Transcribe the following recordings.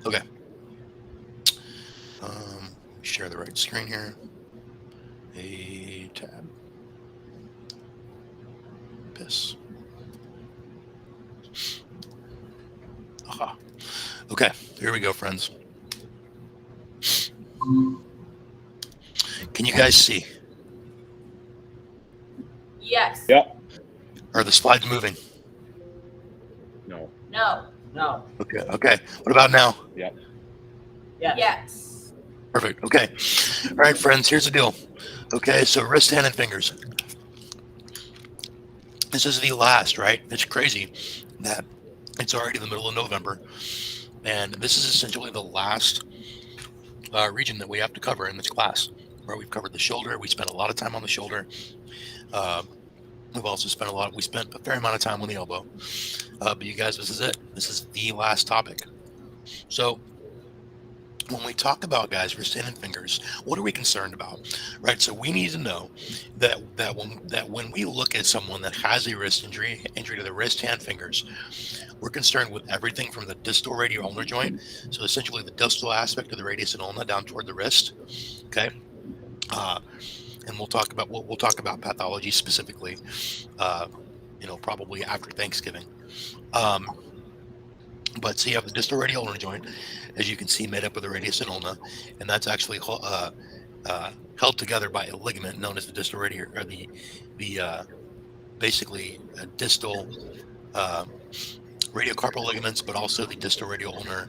Okay. Share the right screen here. A tab. Piss. Aha. Okay. Here we go, friends. Can you guys see? Yes. Yep. Are the slides moving? No. No. No. Okay. Okay. What about now? Yep. Yes. Yes. Perfect. Okay. All right, friends. Here's the deal. Okay. So wrist, hand, and fingers. This is the last, right? It's crazy that it's already the middle of November, and this is essentially the last region that we have to cover in this class. Where we've covered the shoulder. We spent a lot of time on the shoulder. Uh, we've also spent we spent a fair amount of time on the elbow. But you guys, this is it. This is the last topic. So when we talk about, guys, wrist, hand, and fingers, what are we concerned about, right? So we need to know that when we look at someone that has a wrist injury to the wrist, hand, fingers, we're concerned with everything from the distal radial ulnar joint, so essentially the distal aspect of the radius and ulna down toward the wrist. Okay, and we'll talk about pathology specifically, probably after Thanksgiving. But so you have the distal radial ulnar joint, as you can see, made up of the radius and ulna, and that's actually held together by a ligament known as the distal radial, or the basically distal radiocarpal ligaments, but also the distal radial ulnar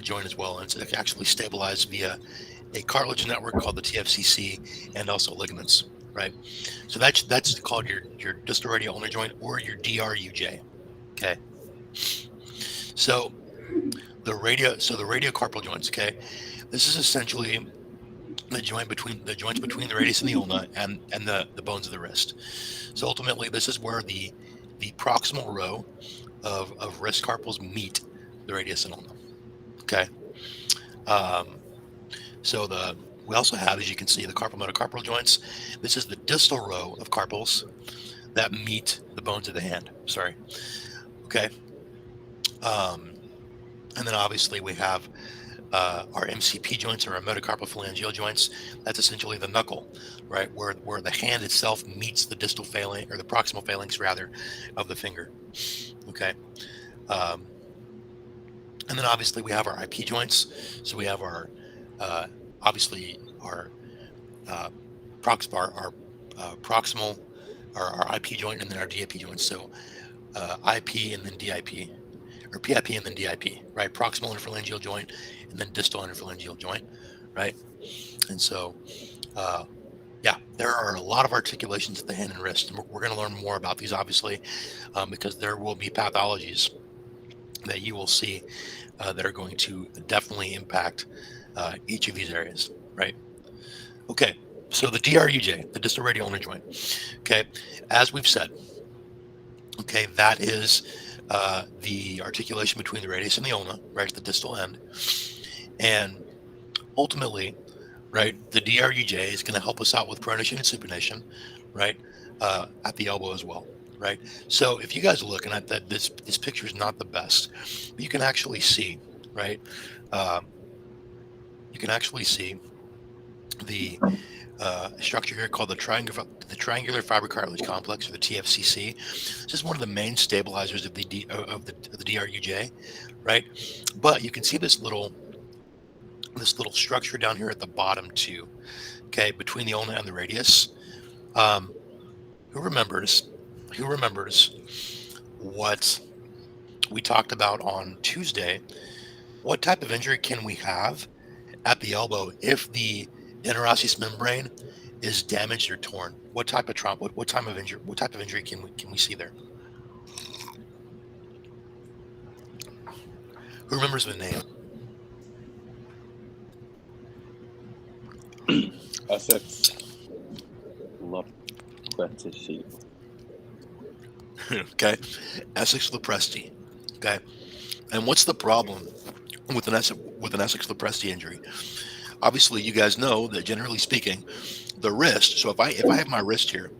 joint as well. And it's actually stabilized via a cartilage network called the TFCC and also ligaments, right? So that's called your distal radial ulnar joint, or your DRUJ. Okay. So the radiocarpal joints. Okay, this is essentially the joints between the radius and the ulna and the bones of the wrist. So ultimately, this is where the proximal row of wrist carpals meet the radius and ulna. Okay. Um, so we also have, as you can see, the carpal metacarpal joints. This is the distal row of carpals that meet the bones of the hand. Sorry. Okay. And then obviously we have our MCP joints, or our metacarpal phalangeal joints. That's essentially the knuckle, right, where the hand itself meets the distal phalanx, or the proximal phalanx rather, of the finger. Okay. Um, and then obviously we have our IP joints. So we have our obviously our proximal, our IP joint, and then our DIP joints. So IP and then DIP, or PIP and then DIP, right? Proximal interphalangeal joint and then distal interphalangeal joint, right? And so, yeah, there are a lot of articulations at the hand and wrist, and we're going to learn more about these, obviously, because there will be pathologies that you will see that are going to definitely impact each of these areas, right? Okay, so the DRUJ, the distal radial ulnar joint. Okay, as we've said, okay, that is the articulation between the radius and the ulna, right at the distal end. And ultimately, right, the DRUJ is going to help us out with pronation and supination, right, at the elbow as well, right? So if you guys are looking at that, this picture is not the best, but you can actually see, right, you can actually see the structure here called the triangular fibrocartilage complex, or the TFCC. This is one of the main stabilizers of the DRUJ, right? But you can see this little structure down here at the bottom too. Okay, between the ulna and the radius. Who remembers what we talked about on Tuesday? What type of injury can we have at the elbow if the interosseous membrane is damaged or torn? What type of trauma? What type of injury can we see there? Who remembers the name? Essex Lopresti. Okay, Essex Lopresti. Okay, and what's the problem with an Essex Lopresti injury? Obviously, you guys know that generally speaking, the wrist. So if I have my wrist here,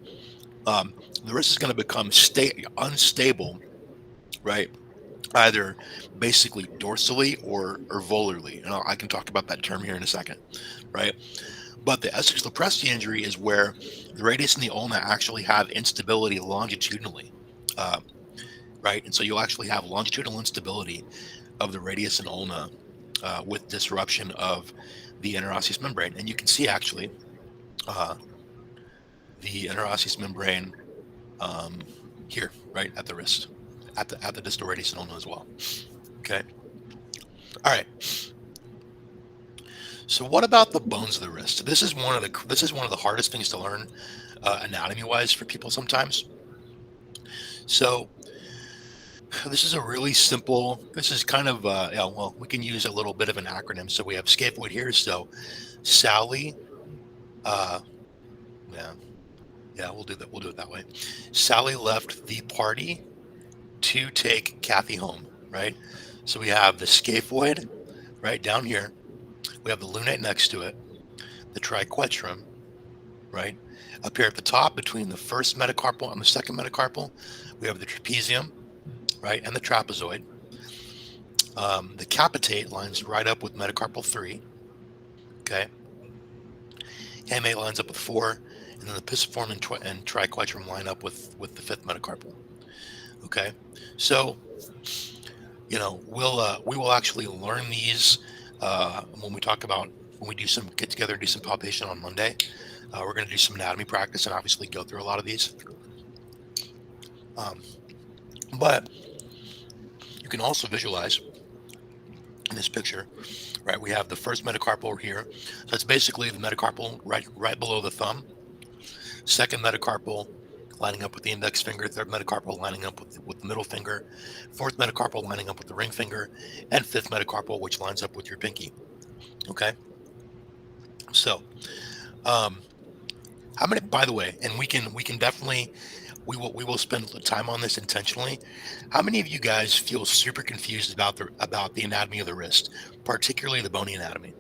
the wrist is going to become unstable, right, either basically dorsally or volarly. And I can talk about that term here in a second, right? But the Essex Lopresti injury is where the radius and the ulna actually have instability longitudinally, uh, right? And so you'll actually have longitudinal instability of the radius and ulna with disruption of the interosseous membrane. And you can see actually the interosseous membrane here, right at the wrist, at the distal radius and ulna as well. Okay. All right. So what about the bones of the wrist? This is one of the hardest things to learn anatomy wise for people sometimes. So this is a really simple. This is kind of yeah, well, we can use a little bit of an acronym. So we have scaphoid here. So Sally, yeah, we'll do that. We'll do it that way. Sally left the party to take Kathy home, right? So we have the scaphoid right down here. We have the lunate next to it, the triquetrum, right? Up here at the top between the first metacarpal and the second metacarpal, we have the trapezium, right? And the trapezoid. The capitate lines right up with metacarpal 3, okay? Hamate lines up with 4, and then the pisiform and triquetrum line up with the 5th metacarpal, okay? So, you know, we will actually learn these when we get together and do some palpation on Monday. We're going to do some anatomy practice and obviously go through a lot of these. But you can also visualize in this picture, right? We have the first metacarpal here. So that's basically the metacarpal right below the thumb. Second metacarpal lining up with the index finger. Third metacarpal lining up with the middle finger. Fourth metacarpal lining up with the ring finger. And fifth metacarpal, which lines up with your pinky. Okay. So, how many? By the way, and we can definitely we will spend time on this intentionally. How many of you guys feel super confused about the anatomy of the wrist, particularly the bony anatomy?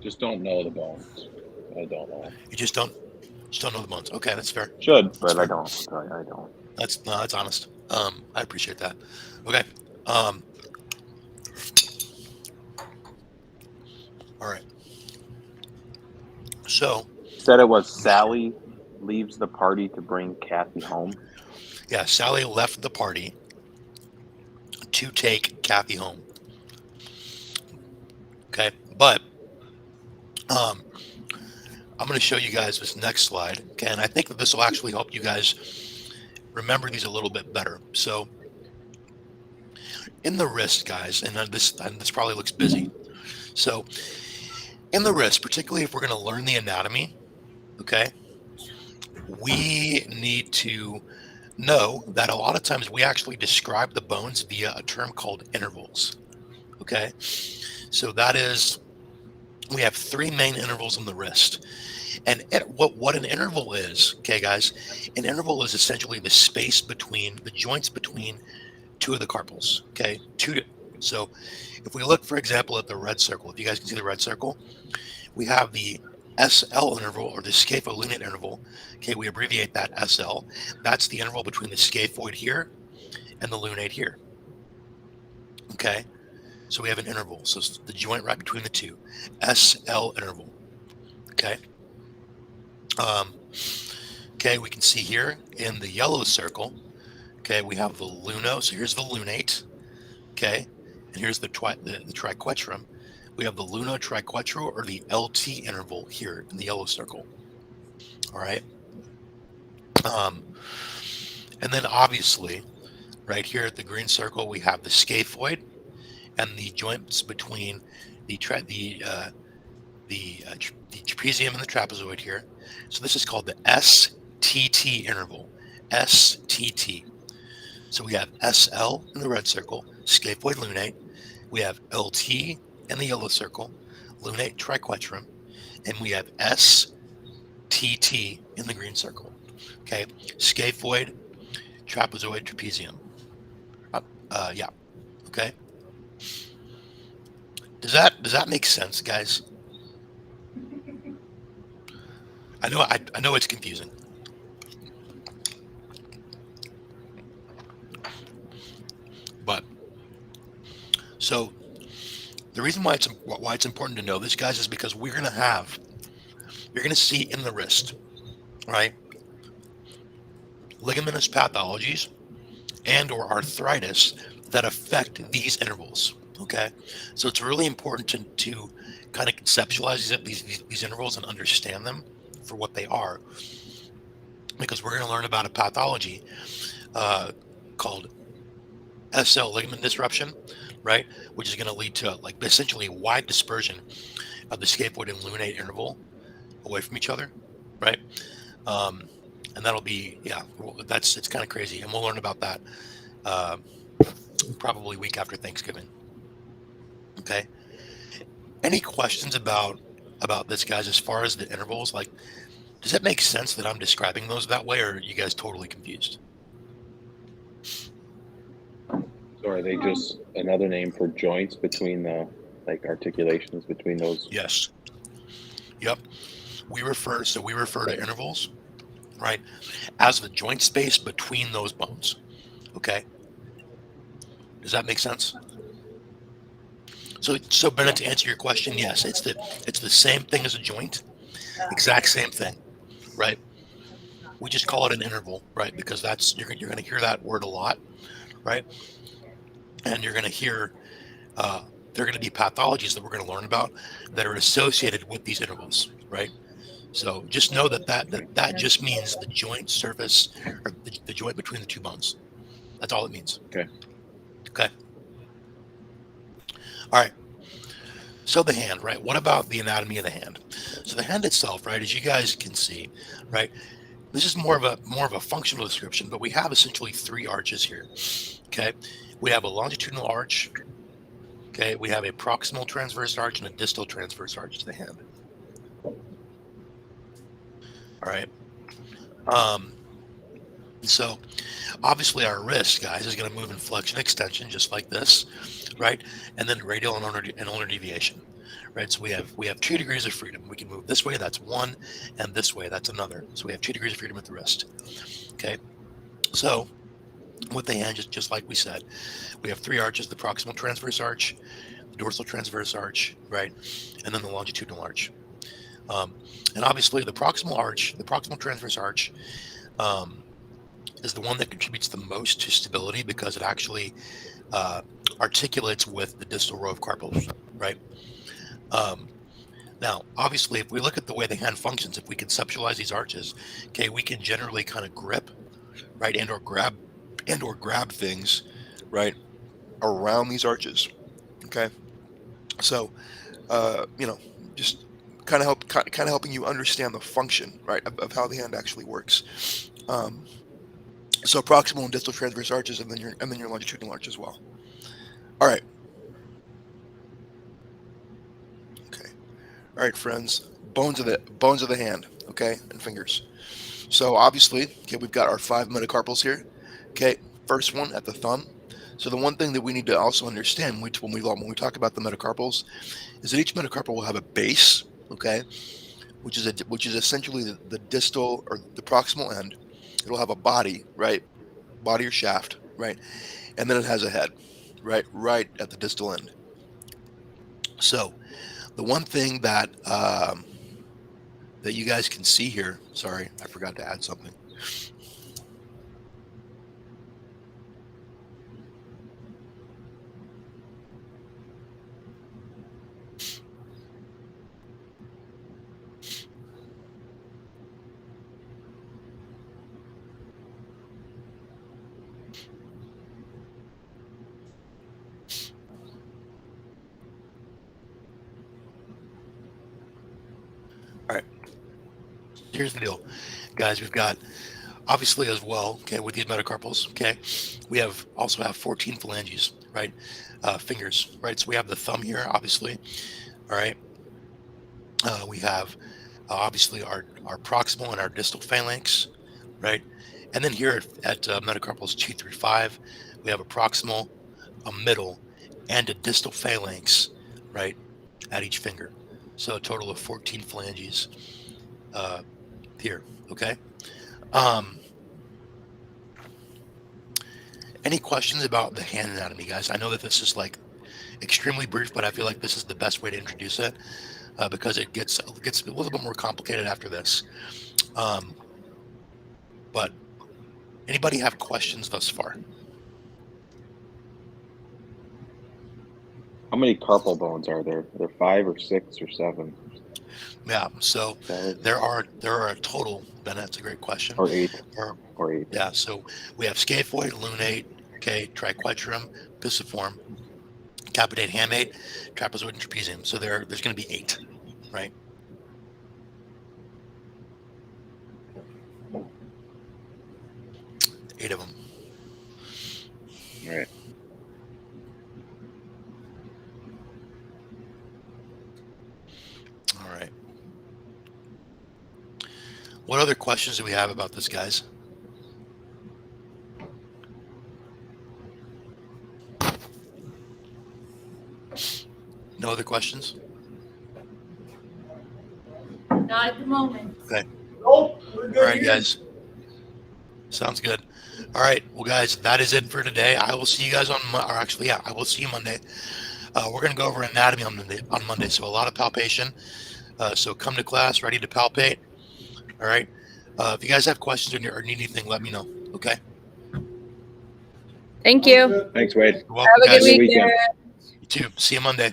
Just don't know the bones. I don't know. You just don't know the bones. Okay, that's fair. Should, That's but fair. I don't. I don't. That's honest. I appreciate that. Okay. All right. So Said it was Sally leaves the party to bring Kathy home. yeah, Sally left the party to take Kathy home. Okay, but I'm going to show you guys this next slide. Okay, and I think that this will actually help you guys remember these a little bit better. So in the wrist, guys, and this probably looks busy. So in the wrist, particularly if we're going to learn the anatomy, okay, we need to know that a lot of times we actually describe the bones via a term called intervals. Okay, so that is, we have 3 main intervals in the wrist. And what an interval is, okay, guys, an interval is essentially the space between the joints between 2 of the carpals, okay? So if we look, for example, at the red circle, if you guys can see the red circle, we have the SL interval or the scapholunate interval. Okay, we abbreviate that SL. That's the interval between the scaphoid here and the lunate here. Okay, so we have an interval. So it's the joint right between the two, SL interval. Okay. Okay, we can see here in the yellow circle, okay, we have the luno. So here's the lunate. Okay, and here's the triquetrum. We have the lunotriquetral or the LT interval here in the yellow circle. All right. And then obviously, right here at the green circle, we have the scaphoid and the joints between the trapezium and the trapezoid here. So this is called the STT interval. STT. So we have SL in the red circle, scaphoid lunate. We have LT in the yellow circle, lunate triquetrum, and we have STT in the green circle. Okay, scaphoid, trapezoid, trapezium. Yeah. Okay. Does that make sense, guys? I know it's confusing. So the reason why it's important to know this, guys, is because you're going to see in the wrist, right, ligamentous pathologies and or arthritis that affect these intervals. Okay, so it's really important to kind of conceptualize these intervals and understand them for what they are, because we're going to learn about a pathology uh, called SL ligament disruption, right, which is going to lead to like essentially wide dispersion of the scaphoid and lunate interval away from each other, right? Um, and that'll be, yeah, well, it's kind of crazy, and we'll learn about that uh, probably week after Thanksgiving. Okay. Any questions about this, guys, as far as the intervals? Like, does it make sense that I'm describing those that way, or are you guys totally confused? So are they just another name for joints between the articulations between those? Yes. Yep. We refer to intervals, right, as the joint space between those bones. Okay. Does that make sense? So Bennett, to answer your question, yes, it's the same thing as a joint, exact same thing, right? We just call it an interval, right? Because you're going to hear that word a lot, right? And you're going to hear there are going to be pathologies that we're going to learn about that are associated with these intervals, right? So just know that just means the joint surface, or the joint between the two bones. That's all it means. Okay. Okay. All right. So the hand, right? What about the anatomy of the hand? So the hand itself, right, as you guys can see, right, this is more of a functional description, but we have essentially three arches here. Okay. We have a longitudinal arch. Okay. We have a proximal transverse arch and a distal transverse arch to the hand. All right. So obviously our wrist, guys, is going to move in flexion extension just like this, right? And then radial and ulnar deviation, right? So we have 2 degrees of freedom. We can move this way, that's one, and this way, that's another. So we have 2 degrees of freedom at the wrist. Okay. So with the hand, just like we said, we have 3 arches: the proximal transverse arch, the dorsal transverse arch, right, and then the longitudinal arch. And obviously the proximal transverse arch, is the one that contributes the most to stability because it actually articulates with the distal row of carpals, right? Now, obviously, if we look at the way the hand functions, if we conceptualize these arches, okay, we can generally kind of grip, right, and or grab things, right, around these arches. Okay, so just kind of helping you understand the function, right, of how the hand actually works. So proximal and distal transverse arches, and then your longitudinal arch as well. All right. Okay. All right, friends. Bones of the hand. Okay, and fingers. So obviously, okay, we've got our 5 metacarpals here. Okay, first one at the thumb. So the one thing that we need to also understand when we talk about the metacarpals is that each metacarpal will have a base. Okay, which is essentially the distal or the proximal end. It'll have a body, right? Body or shaft, right? And then it has a head, right at the distal end. So the one thing that that you guys can see here, sorry, I forgot to add something. All right, here's the deal, guys. We've got obviously as well, okay, with these metacarpals, okay, we also have 14 phalanges, right, fingers, right. So we have the thumb here, obviously. All right, we have obviously our proximal and our distal phalanx, right, and then here at metacarpals 2 through 5, we have a proximal, a middle, and a distal phalanx, right, at each finger. So a total of 14 phalanges here. Okay. Any questions about the hand anatomy, guys? I know that this is like extremely brief, but I feel like this is the best way to introduce it because it gets a little bit more complicated after this. But anybody have questions thus far? How many carpal bones are there? Are there 5 or 6 or 7? Yeah, so Seven there are a total. Ben, that's a great question. or 8? Or- Or 8. yeah, so we have scaphoid, lunate, okay, triquetrum, pisiform, capitate, hamate, trapezoid, and trapezium. So there's going to be 8, right? Eight of them. All right. All right. What other questions do we have about this, guys? No other questions? Not at the moment. Okay. Nope, we're good All right, here. guys. Sounds good. All right. Well, guys, that is it for today. I will see you guys I will see you Monday. We're going to go over anatomy on Monday. So a lot of palpation. So come to class ready to palpate. All right. If you guys have questions or need anything, let me know. Okay. Thank you. Thanks, Wade. You're welcome, Have a good guys. weekend. weekend. You too. See you Monday.